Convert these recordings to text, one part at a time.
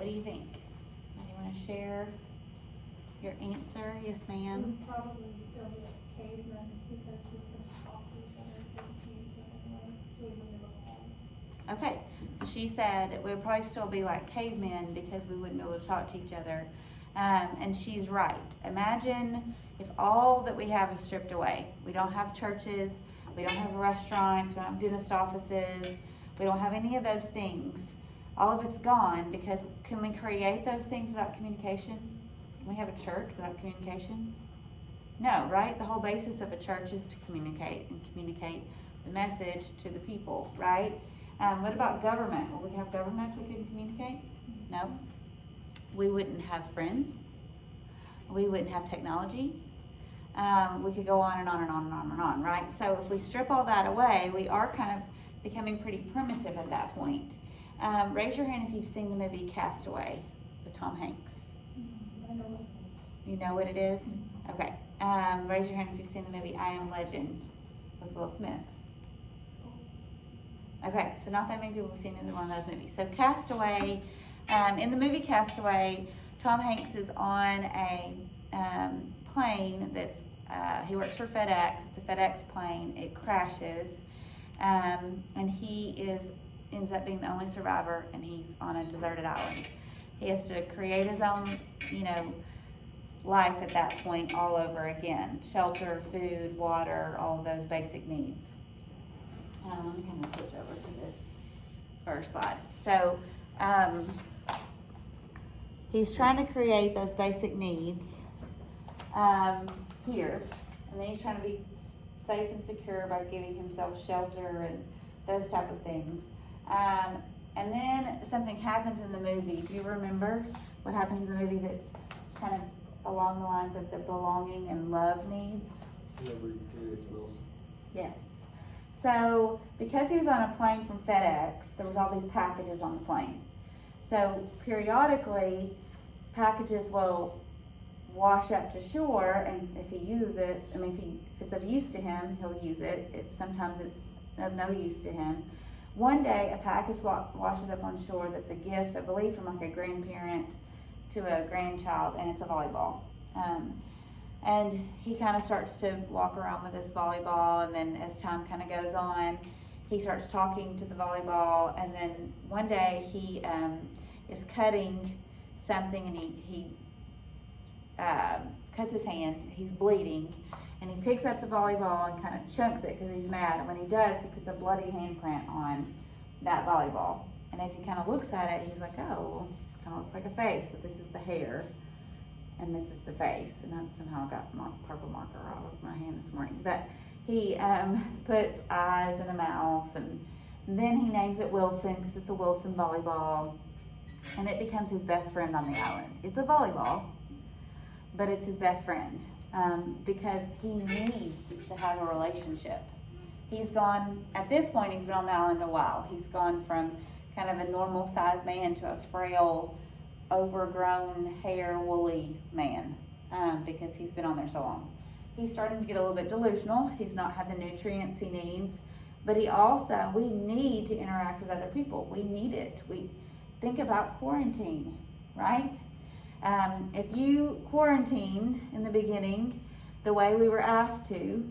What do you think? Do you want to share your answer? Yes, ma'am. Probably still be like cavemen because we can talk to each other anyway, so we wouldn't know. Okay, so she said we'd probably still be like cavemen because we wouldn't be able to talk to each other. And she's right. Imagine if all that we have is stripped away. We don't have churches, we don't have restaurants, we don't have dentist offices, we don't have any of those things. All of it's gone because can we create those things without communication? Can we have a church without communication? No, right? The whole basis of a church is to communicate and communicate the message to the people, right? What about government? Will we have government if we couldn't communicate? No. We wouldn't have friends. We wouldn't have technology. We could go on and on and on and on and on, right? So if we strip all that away, we are kind of becoming pretty primitive at that point. Raise your hand if you've seen the movie Castaway with Tom Hanks. I know what it is. You know what it is? Okay. Raise your hand if you've seen the movie I Am Legend with Will Smith. Okay, so not that many people have seen either one of those movies. So Castaway, in the movie Castaway, Tom Hanks is on a plane that's, he works for FedEx. It's a FedEx plane. It crashes, and he ends up being the only survivor, and he's on a deserted island. He has to create his own, life at that point all over again. Shelter, food, water, all of those basic needs. Let me kind of switch over to this first slide. So, he's trying to create those basic needs here, and then he's trying to be safe and secure by giving himself shelter and those type of things. And then something happens in the movie. Do you remember what happens in the movie that's kind of along the lines of the belonging and love needs? Yes. So, because he was on a plane from FedEx, there was all these packages on the plane. So, periodically, packages will wash up to shore, and if he uses it, if it's of use to him, he'll use it. If sometimes it's of no use to him. One day, a package washes up on shore that's a gift, I believe, from like a grandparent to a grandchild, and it's a volleyball. And he kind of starts to walk around with this volleyball, and then as time kind of goes on, he starts talking to the volleyball, and then one day he is cutting something, and he cuts his hand, he's bleeding, and he picks up the volleyball and kind of chunks it because he's mad, and when he does, he puts a bloody handprint on that volleyball, and as he kind of looks at it, he's like, oh, kind of looks like a face, so this is the hair. And this is the face, and I somehow got purple marker all over my hand this morning. But he puts eyes and a mouth, and then he names it Wilson because it's a Wilson volleyball, and it becomes his best friend on the island. It's a volleyball, but it's his best friend because he needs to have a relationship. He's gone, at this point, he's been on the island a while. He's gone from kind of a normal sized man to a frail, overgrown hair, woolly man because he's been on there so long. He's starting to get a little bit delusional. He's not had the nutrients he needs, but we need to interact with other people. We need it. We think about quarantine, right? If you quarantined in the beginning the way we were asked to,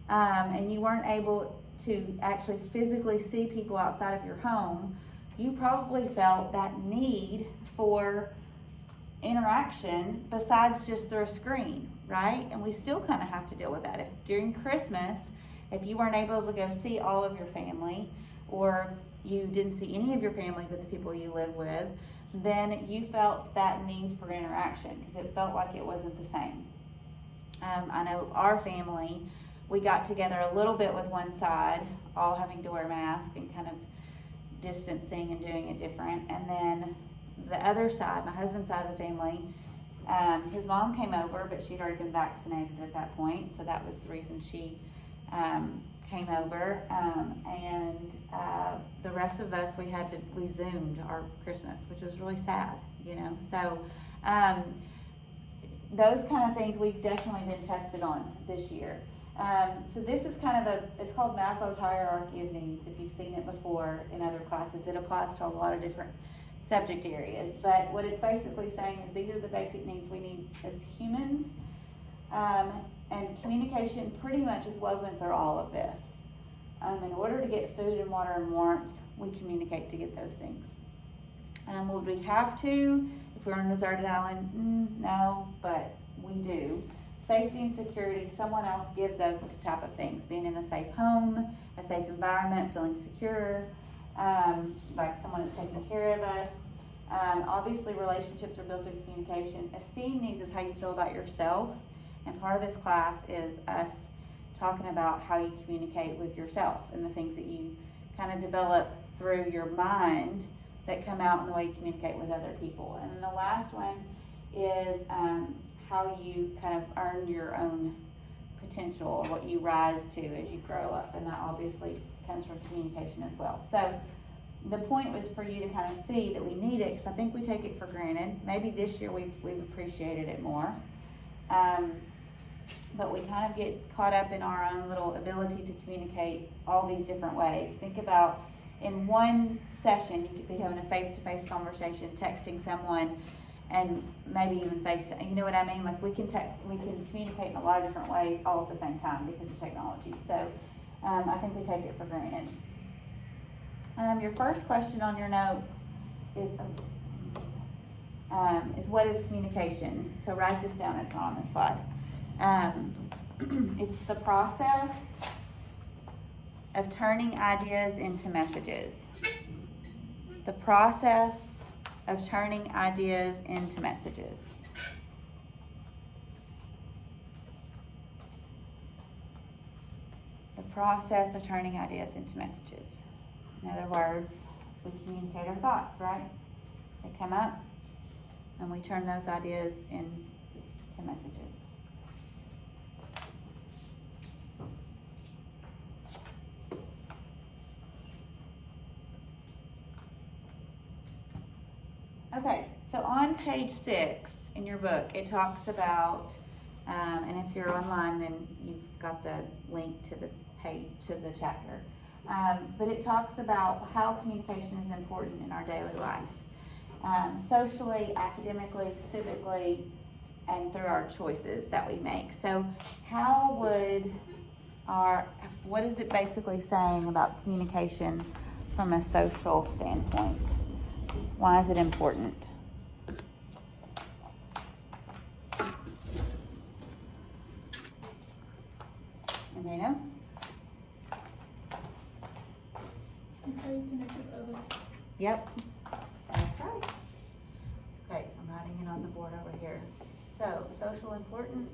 and you weren't able to actually physically see people outside of your home, you probably felt that need for interaction besides just through a screen, right? And we still kind of have to deal with that. If during Christmas, if you weren't able to go see all of your family, or you didn't see any of your family but the people you live with, then you felt that need for interaction because it felt like it wasn't the same. I know our family, we got together a little bit with one side, all having to wear masks and kind of distancing and doing it different, and then the other side, my husband's side of the family, his mom came over, but she'd already been vaccinated at that point, so that was the reason she came over, and the rest of us, we Zoomed our Christmas, which was really sad, so those kind of things we've definitely been tested on this year. So this is kind of it's called Maslow's hierarchy of needs. If you've seen it before in other classes, it applies to a lot of different subject areas. But what it's basically saying is these are the basic needs we need as humans. And communication pretty much is woven through all of this. In order to get food and water and warmth, we communicate to get those things. Would we have to if we're on a deserted island? No, but we do. Safety and security, someone else gives those type of things. Being in a safe home, a safe environment, feeling secure, like someone that's taking care of us. Obviously, relationships are built in communication. Esteem needs is how you feel about yourself. And part of this class is us talking about how you communicate with yourself and the things that you kind of develop through your mind that come out in the way you communicate with other people. And then the last one is how you kind of earn your own potential, or what you rise to as you grow up. And that obviously comes from communication as well. So the point was for you to kind of see that we need it, because I think we take it for granted. Maybe this year we've appreciated it more. But we kind of get caught up in our own little ability to communicate all these different ways. Think about in one session, you could be having a face-to-face conversation, texting someone, and maybe even FaceTime. You know what I mean? Like we can communicate in a lot of different ways all at the same time because of technology. So I think we take it for granted. Your first question on your notes is what is communication? So write this down. It's not on this slide. It's the process of turning ideas into messages. The process of turning ideas into messages. The process of turning ideas into messages. In other words, we communicate our thoughts, right? They come up, and we turn those ideas into messages. Okay, so on page 6 in your book, it talks about, and if you're online, then you've got the link to the page, to the chapter. But it talks about how communication is important in our daily life. Socially, academically, civically, and through our choices that we make. So what is it basically saying about communication from a social standpoint? Why is it important? Anybody know? It's how you connect with others. Yep, that's right. Okay, I'm writing it on the board over here. So, social importance.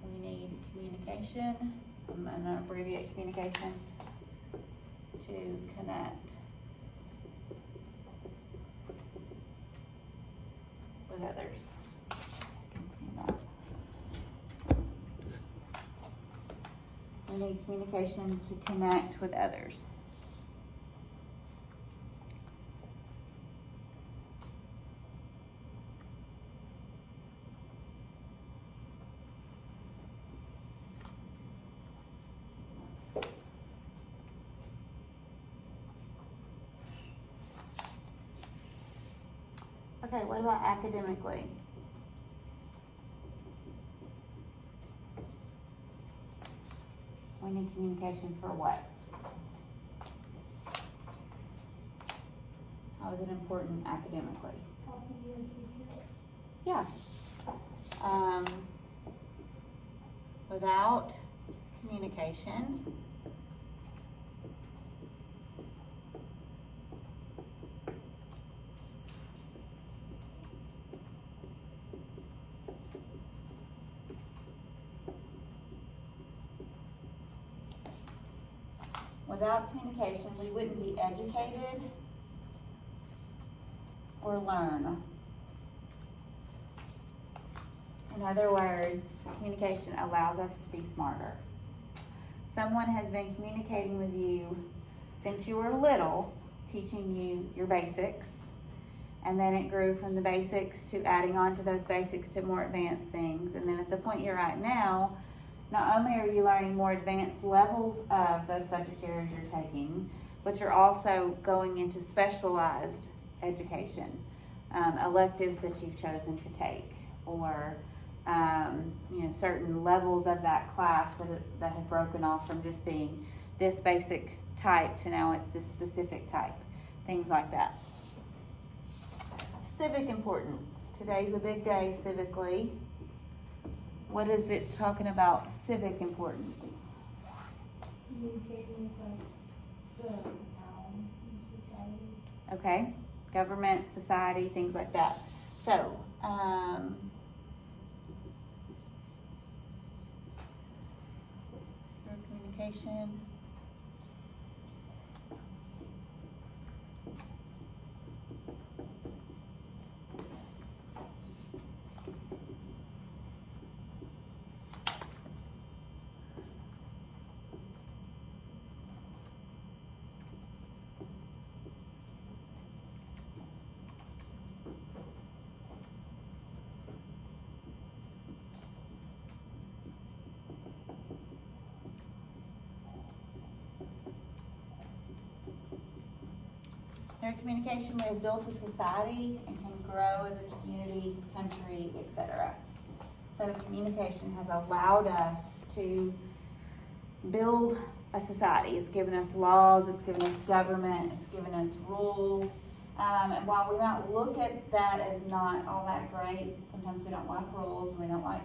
We need communication. I'm going to abbreviate communication to connect with others. I can see that. We need communication to connect with others. Okay, what about academically? We need communication for what? How is it important academically? Talking to your teacher. Yeah. Without communication, we wouldn't be educated or learn. In other words, communication allows us to be smarter. Someone has been communicating with you since you were little, teaching you your basics, and then it grew from the basics to adding on to those basics to more advanced things. And then at the point you're at now, not only are you learning more advanced levels of those subject areas you're taking, but you're also going into specialized education, electives that you've chosen to take, or certain levels of that class that have broken off from just being this basic type to now it's this specific type, things like that. Civic importance. Today's a big day civically. What is it talking about civic importance? Communicating with like the town and society. Okay, government, society, things like that. So, for communication. Through communication, we have built a society and can grow as a community, country, etc. So communication has allowed us to build a society. It's given us laws, it's given us government, it's given us rules. And while we might look at that as not all that great, sometimes we don't like rules, we don't like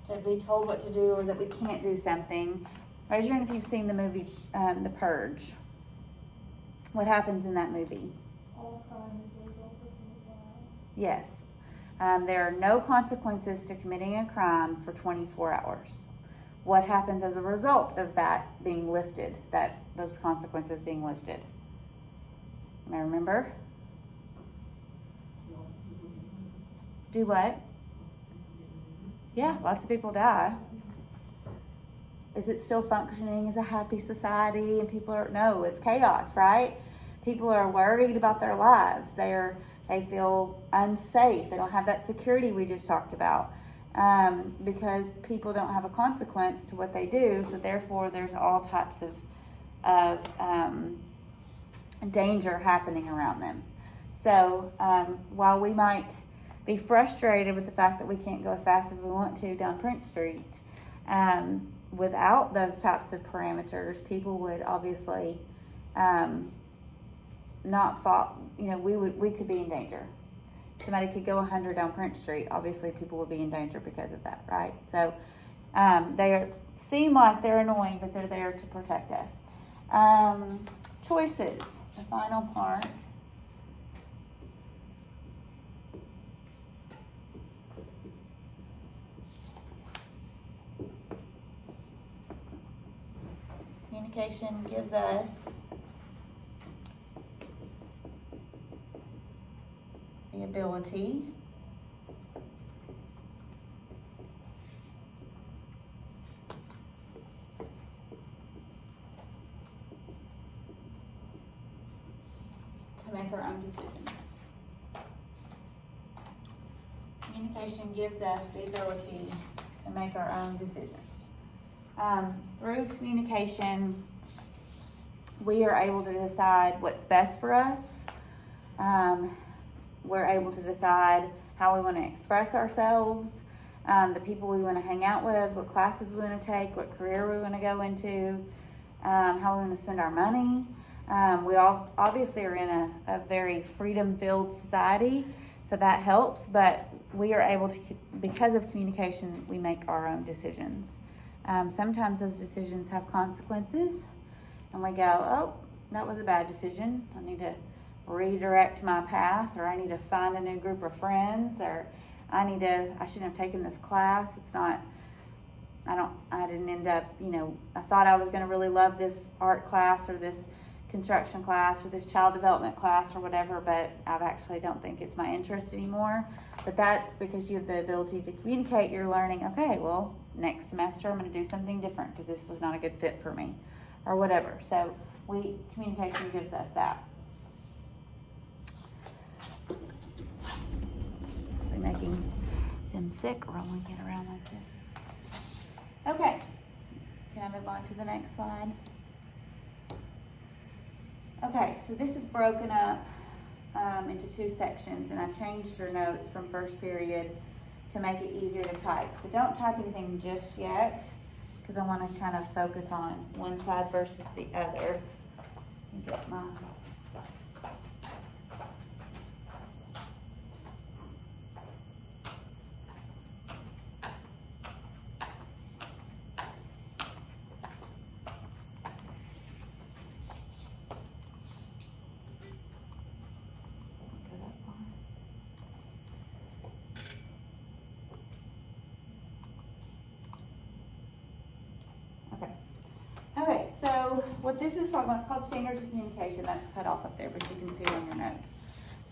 to be told what to do or that we can't do something. Raise your hand if you've seen the movie The Purge. What happens in that movie? All crime is legal for 24 hours. Yes. There are no consequences to committing a crime for 24 hours. What happens as a result of that being lifted, those consequences being lifted? May I remember? Do what? Yeah, lots of people die. Is it still functioning as a happy society and people are, no, it's chaos, right? People are worried about their lives. They feel unsafe. They don't have that security we just talked about, because people don't have a consequence to what they do. So therefore there's all types of danger happening around them. So while we might be frustrated with the fact that we can't go as fast as we want to down Prince Street, without those types of parameters, people would obviously not fall. We could be in danger. Somebody could go 100 down Prince Street. Obviously, people would be in danger because of that, right? So seem like they're annoying, but they're there to protect us. Choices, the final part. Communication gives us the ability to make our own decisions. Communication gives us the ability to make our own decisions. Through communication, we are able to decide what's best for us. We're able to decide how we want to express ourselves, the people we want to hang out with, what classes we want to take, what career we want to go into, how we want to spend our money. We all obviously are in a very freedom-filled society, so that helps, but we are able to, because of communication, we make our own decisions. Sometimes those decisions have consequences, and we go, oh, that was a bad decision. I need to redirect my path, or I need to find a new group of friends, or I shouldn't have taken this class. I didn't end up, I thought I was going to really love this art class or this construction class or this child development class or whatever, but I actually don't think it's my interest anymore. But that's because you have the ability to communicate. You're learning, okay, well, next semester I'm going to do something different because this was not a good fit for me or whatever. So communication gives us that. We're making them sick rolling it around like this. Okay, can I move on to the next slide? Okay, so this is broken up into 2 sections, and I changed your notes from first period to make it easier to type. So don't type anything just yet, because I want to kind of focus on one side versus the other. Let me get my... Okay, so what this is talking about, it's called standards of communication. That's cut off up there, but you can see it on your notes.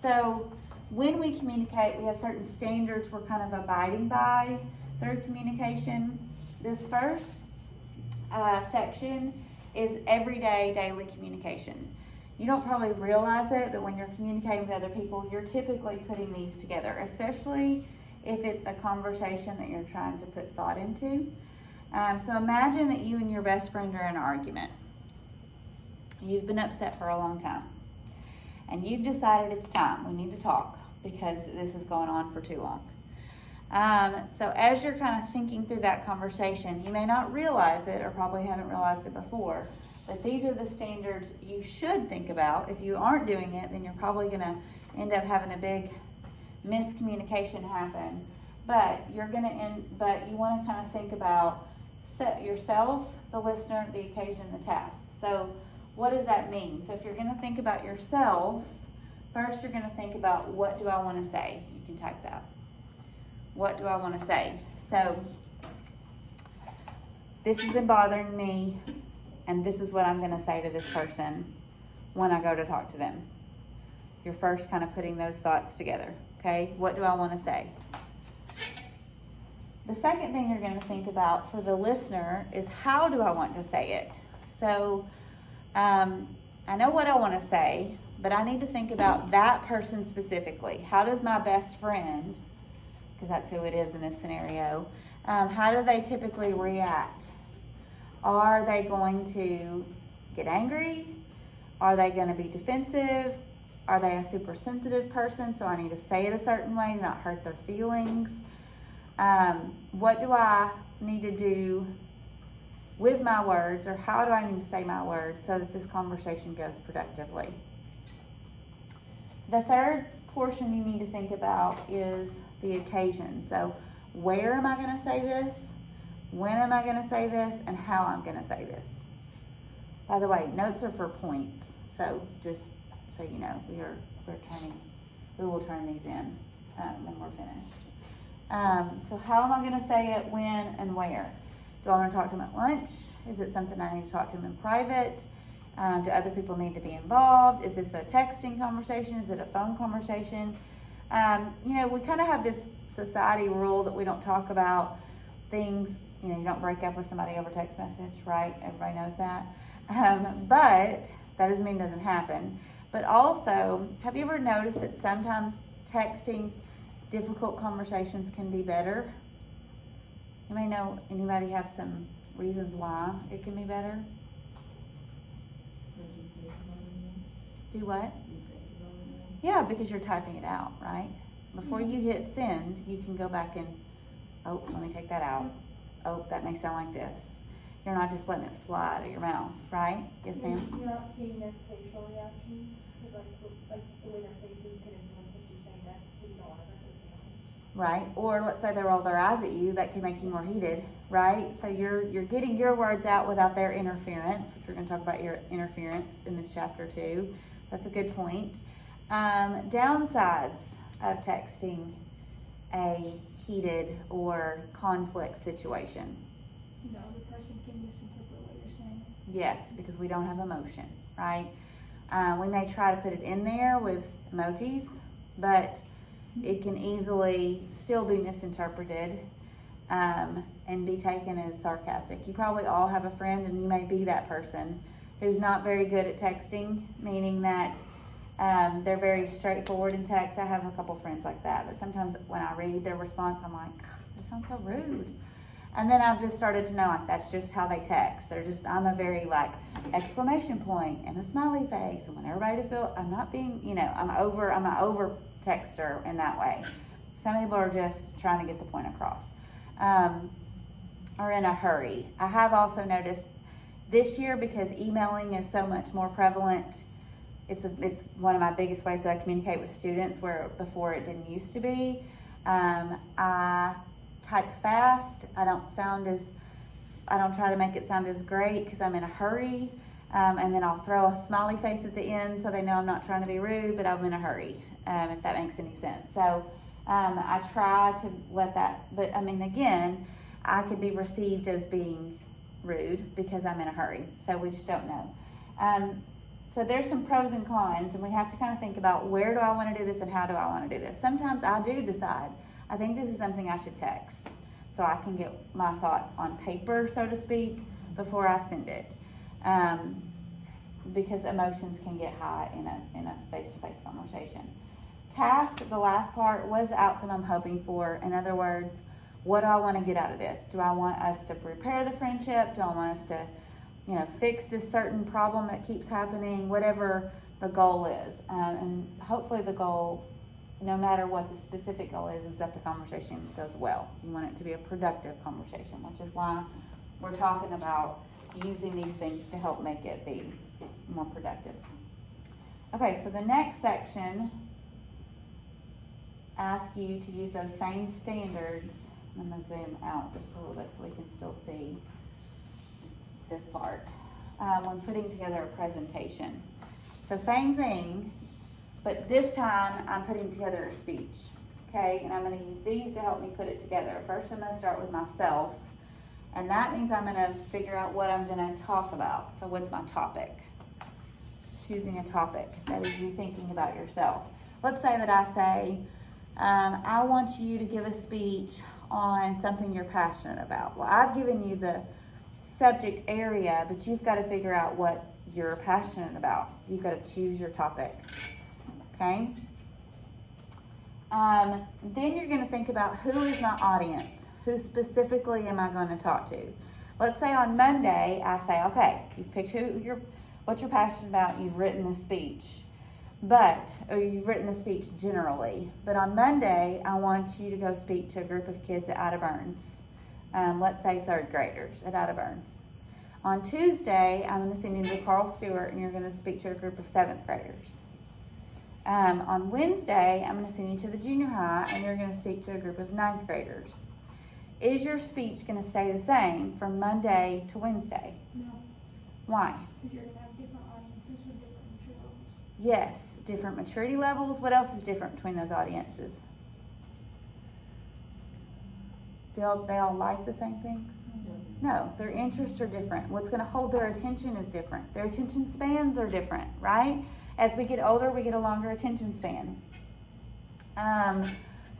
So when we communicate, we have certain standards we're kind of abiding by through communication. This first section is everyday, daily communication. You don't probably realize it, but when you're communicating with other people, you're typically putting these together, especially if it's a conversation that you're trying to put thought into. So imagine that you and your best friend are in an argument. You've been upset for a long time, and you've decided it's time. We need to talk because this is going on for too long. So as you're kind of thinking through that conversation, you may not realize it, or probably haven't realized it before, but these are the standards you should think about. If you aren't doing it, then you're probably going to end up having a big miscommunication happen. But you want to kind of think about yourself, the listener, the occasion, the task. So what does that mean? So if you're going to think about yourself, first you're going to think about, what do I want to say? You can type that. What do I want to say? So this has been bothering me, and this is what I'm going to say to this person when I go to talk to them. You're first kind of putting those thoughts together. Okay, what do I want to say? The second thing you're going to think about for the listener is, how do I want to say it? So I know what I want to say, but I need to think about that person specifically. How does my best friend, because that's who it is in this scenario, how do they typically react? Are they going to get angry? Are they going to be defensive? Are they a super sensitive person, so I need to say it a certain way to not hurt their feelings? What do I need to do with my words, or how do I need to say my words so that this conversation goes productively? The third portion you need to think about is the occasion. So where am I going to say this? When am I going to say this? And how I'm going to say this. By the way, notes are for points. So just so you know, we will turn these in when we're finished. So how am I going to say it, when, and where? Do I want to talk to them at lunch? Is it something I need to talk to them in private? Do other people need to be involved? Is this a texting conversation? Is it a phone conversation? We kind of have this society rule that we don't talk about things. You don't break up with somebody over text message, right? Everybody knows that. But that doesn't mean it doesn't happen. But also, have you ever noticed that sometimes texting difficult conversations can be better? You may know, anybody have some reasons why it can be better? Do what? Yeah, because you're typing it out, right? Before you hit send, you can go back and, oh, let me take that out. Oh, that may sound like this. You're not just letting it fly out of your mouth, right? Yes, ma'am? You're not seeing their facial reaction, because like the way their faces can influence what you're saying, that's what you don't want to hurt their feelings. Right, or let's say they roll their eyes at you, that can make you more heated, right? So you're getting your words out without their interference, which we're going to talk about your interference in this chapter too. That's a good point. Downsides of texting a heated or conflict situation. The other person can misinterpret what you're saying. Yes, because we don't have emotion, right? We may try to put it in there with emojis, but it can easily still be misinterpreted and be taken as sarcastic. You probably all have a friend, and you may be that person who's not very good at texting, meaning that they're very straightforward in text. I have a couple friends like that sometimes when I read their response, I'm like, this sounds so rude. And then I've just started to know, like, that's just how they text. I'm a very, like, exclamation point and a smiley face. And when everybody feel, I'm not being, I'm an over texter in that way. Some people are just trying to get the point across. Or in a hurry. I have also noticed this year, because emailing is so much more prevalent, it's one of my biggest ways that I communicate with students, where before it didn't used to be. I type fast. I don't try to make it sound as great because I'm in a hurry. And then I'll throw a smiley face at the end so they know I'm not trying to be rude, but I'm in a hurry, if that makes any sense. So I try to let that, but I mean, again, I could be received as being rude because I'm in a hurry. So we just don't know. So there's some pros and cons, and we have to kind of think about, where do I want to do this and how do I want to do this? Sometimes I do decide, I think this is something I should text, so I can get my thoughts on paper, so to speak, before I send it. Because emotions can get high in a face-to-face conversation. Task, the last part, what is the outcome I'm hoping for? In other words, what do I want to get out of this? Do I want us to repair the friendship? Do I want us to, fix this certain problem that keeps happening? Whatever the goal is. And hopefully the goal, no matter what the specific goal is that the conversation goes well. You want it to be a productive conversation, which is why we're talking about using these things to help make it be more productive. Okay, so the next section asks you to use those same standards. I'm going to zoom out just a little bit so we can still see this part. When putting together a presentation. So same thing, but this time I'm putting together a speech. Okay, and I'm going to use these to help me put it together. First, I'm going to start with myself, and that means I'm going to figure out what I'm going to talk about. So what's my topic? Choosing a topic. That is you thinking about yourself. Let's say that I say, I want you to give a speech on something you're passionate about. Well, I've given you the subject area, but you've got to figure out what you're passionate about. You've got to choose your topic. Okay? Then you're going to think about, who is my audience? Who specifically am I going to talk to? Let's say on Monday, I say, okay, you've picked what you're passionate about, you've written the speech. Or you've written the speech generally. But on Monday, I want you to go speak to a group of kids at Ida Burns. Let's say 3rd graders at Ida Burns. On Tuesday, I'm going to send you to Carl Stewart, and you're going to speak to a group of 7th graders. On Wednesday, I'm going to send you to the junior high, and you're going to speak to a group of 9th graders. Is your speech going to stay the same from Monday to Wednesday? No, Why? because you're gonna have different audiences with different maturity levels. Yes, different maturity levels. What else is different between those audiences? They all like the same things? No, their interests are different. What's going to hold their attention is different. Their attention spans are different, right? As we get older, we get a longer attention span.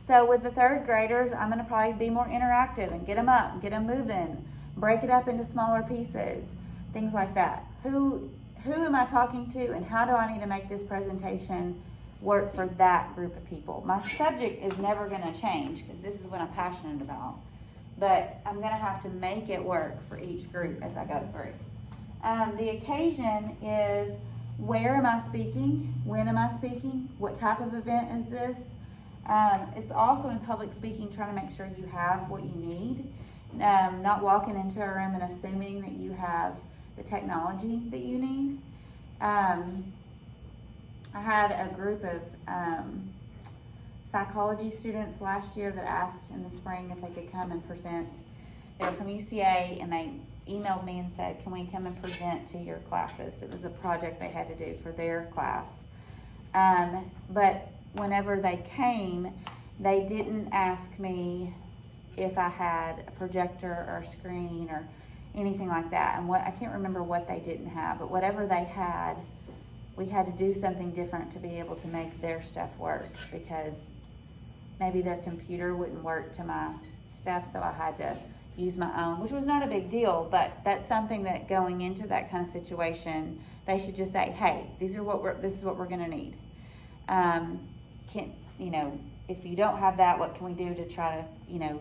So with the 3rd graders, I'm going to probably be more interactive and get them up, get them moving, break it up into smaller pieces, things like that. Who am I talking to, and how do I need to make this presentation work for that group of people? My subject is never going to change because this is what I'm passionate about, but I'm going to have to make it work for each group as I go through. The occasion is, where am I speaking? When am I speaking? What type of event is this? It's also in public speaking, trying to make sure you have what you need. Not walking into a room and assuming that you have the technology that you need. I had a group of psychology students last year that asked in the spring if they could come and present. They were from UCA, and they emailed me and said, can we come and present to your classes? It was a project they had to do for their class. But whenever they came, they didn't ask me if I had a projector or a screen or anything like that. And I can't remember what they didn't have, but whatever they had, we had to do something different to be able to make their stuff work, because maybe their computer wouldn't work to my stuff, so I had to use my own, which was not a big deal, but that's something that going into that kind of situation, they should just say, hey, this is what we're gonna need. If you don't have that, what can we do to try to,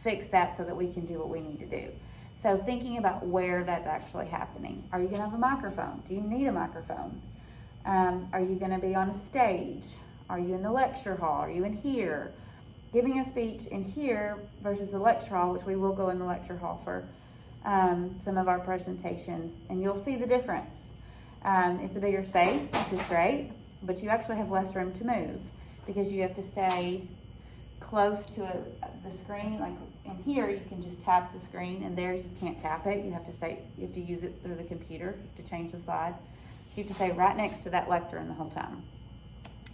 fix that so that we can do what we need to do. So thinking about where that's actually happening. Are you gonna have a microphone? Do you need a microphone? Are you gonna be on a stage? Are you in the lecture hall? Are you in here? Giving a speech in here versus the lecture hall, which we will go in the lecture hall for some of our presentations, and you'll see the difference. It's a bigger space, which is great, but you actually have less room to move because you have to stay close to the screen. Like in here, you can just tap the screen, and there you can't tap it. You have to use it through the computer to change the slide. So you have to stay right next to that lectern the whole time.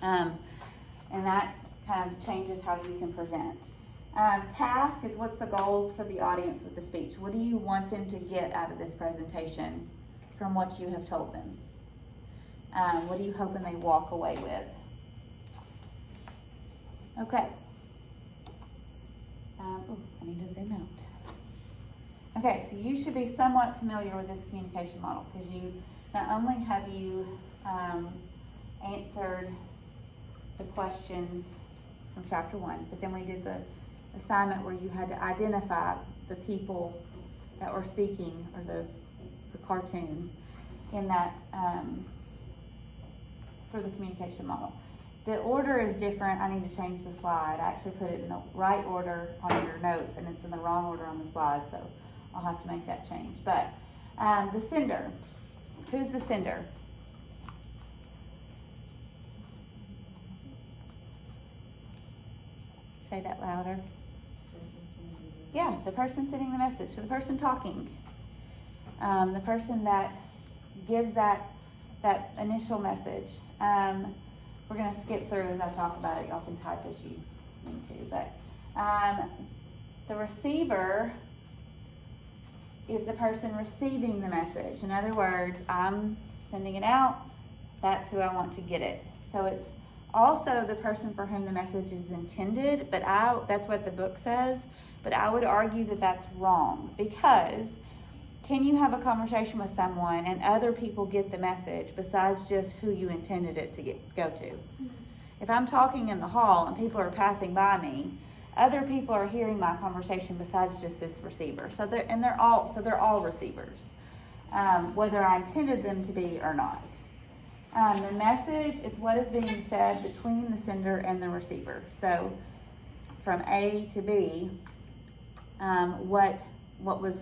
And that kind of changes how you can present. Task is what's the goals for the audience with the speech. What do you want them to get out of this presentation from what you have told them? What are you hoping they walk away with? Okay. I need to zoom out. Okay, so you should be somewhat familiar with this communication model because not only have you answered the questions from chapter 1, but then we did the assignment where you had to identify the people that were speaking, or the cartoon in that for the communication model. The order is different. I need to change the slide. I actually put it in the right order on your notes, and it's in the wrong order on the slide, so I'll have to make that change. But the sender, who's the sender? Say that louder. Yeah, the person sending the message, so the person talking. The person that gives that initial message. We're going to skip through as I talk about it. Y'all can type as you need to. But the receiver is the person receiving the message. In other words, I'm sending it out. That's who I want to get it. So it's also the person for whom the message is intended, but that's what the book says. But I would argue that that's wrong, because can you have a conversation with someone and other people get the message besides just who you intended it to go to? If I'm talking in the hall and people are passing by me, other people are hearing my conversation besides just this receiver. So they're all receivers, whether I intended them to be or not. The message is what is being said between the sender and the receiver. So from A to B, what was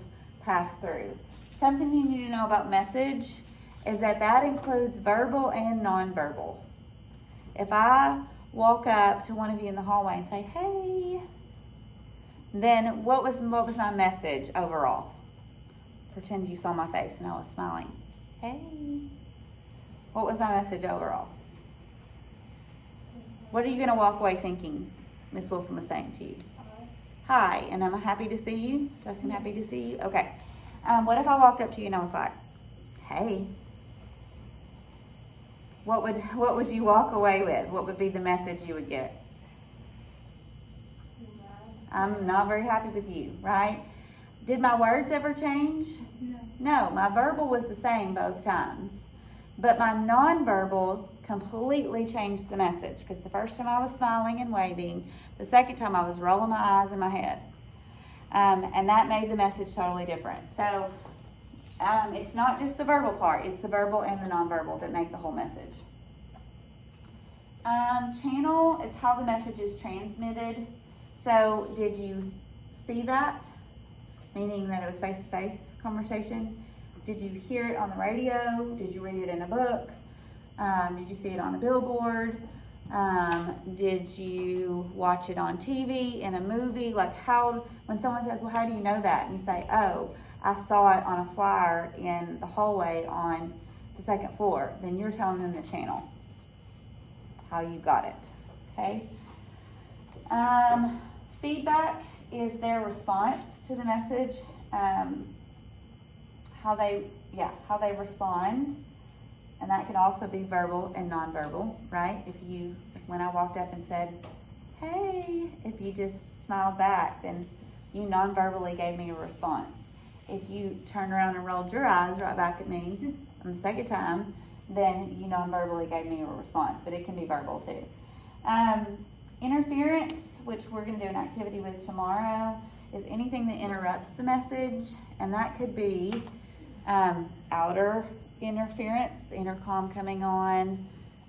passed through. Something you need to know about message is that includes verbal and nonverbal. If I walk up to one of you in the hallway and say, "Hey," then what was my message overall? Pretend you saw my face and I was smiling. Hey. What was my message overall? What are you going to walk away thinking Miss Wilson was saying to you? Hi, and I'm happy to see you. Do I seem happy to see you? Okay. What if I walked up to you and I was like, "Hey"? What would you walk away with? What would be the message you would get? I'm not very happy with you, right? Did my words ever change? No, my verbal was the same both times. But my nonverbal completely changed the message, because the first time I was smiling and waving, the second time I was rolling my eyes in my head. And that made the message totally different. So it's not just the verbal part, it's the verbal and the nonverbal that make the whole message. Channel is how the message is transmitted. So did you see that? Meaning that it was face-to-face conversation. Did you hear it on the radio? Did you read it in a book? Did you see it on a billboard? Did you watch it on TV, in a movie? Like when someone says, "Well, how do you know that?" And you say, "Oh, I saw it on a flyer in the hallway on the second floor," then you're telling them the channel, how you got it, okay? Feedback is their response to the message, how they respond. And that can also be verbal and nonverbal, right? When I walked up and said, "Hey," if you just smiled back, then you nonverbally gave me a response. If you turned around and rolled your eyes right back at me on the second time, then you nonverbally gave me a response, but it can be verbal too. Interference, which we're going to do an activity with tomorrow, is anything that interrupts the message, and that could be outer interference, the intercom coming on,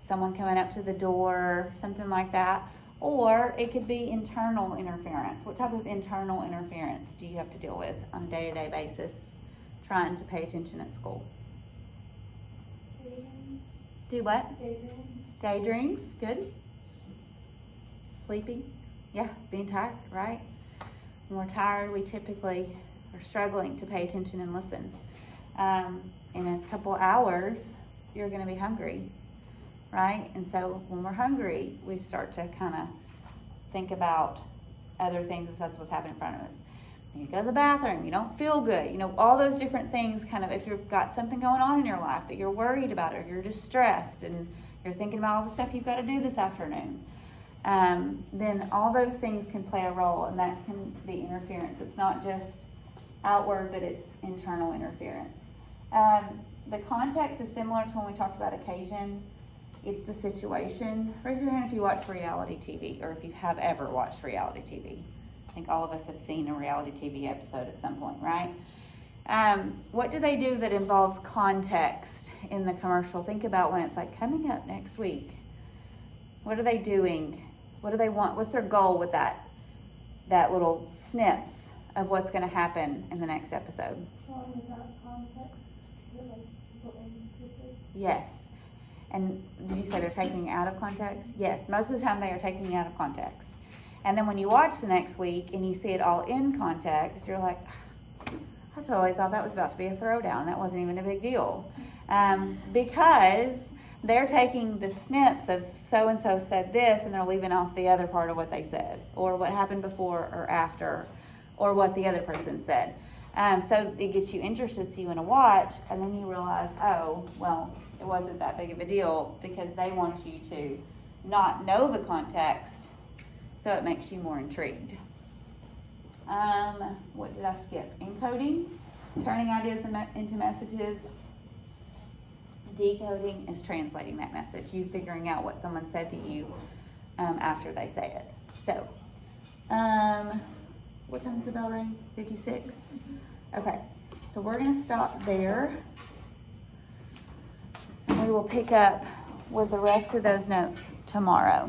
someone coming up to the door, something like that. Or it could be internal interference. What type of internal interference do you have to deal with on a day-to-day basis trying to pay attention at school? Do what? Daydreams, good. Sleeping, yeah, being tired, right? When we're tired, we typically are struggling to pay attention and listen. In a couple hours, you're gonna be hungry, right? And so when we're hungry, we start to kind of think about other things besides what's happening in front of us. You go to the bathroom, you don't feel good, you know, all those different things kind of, if you've got something going on in your life that you're worried about, or you're just stressed and you're thinking about all the stuff you've got to do this afternoon, then all those things can play a role, and that can be interference. It's not just outward, but it's internal interference. The context is similar to when we talked about occasion. It's the situation. Raise your hand if you watch reality TV, or if you have ever watched reality TV. I think all of us have seen a reality TV episode at some point, right? What do they do that involves context in the commercial? Think about when it's like, coming up next week. What are they doing? What do they want? What's their goal with that little snips of what's going to happen in the next episode? Yes. And did you say they're taking it out of context? Yes. Most of the time they are taking it out of context. And then when you watch the next week and you see it all in context, you're like, I totally thought that was about to be a throwdown. That wasn't even a big deal. Because they're taking the snips of so-and-so said this, and they're leaving off the other part of what they said, or what happened before or after, or what the other person said. So it gets you interested, so you want to watch, and then you realize, oh, well, it wasn't that big of a deal, because they want you to not know the context, so it makes you more intrigued. What did I skip? Encoding, turning ideas into messages. Decoding is translating that message, you figuring out what someone said to you after they say it. So, what time is the bell ring? 56? Okay, so we're going to stop there. We will pick up with the rest of those notes tomorrow.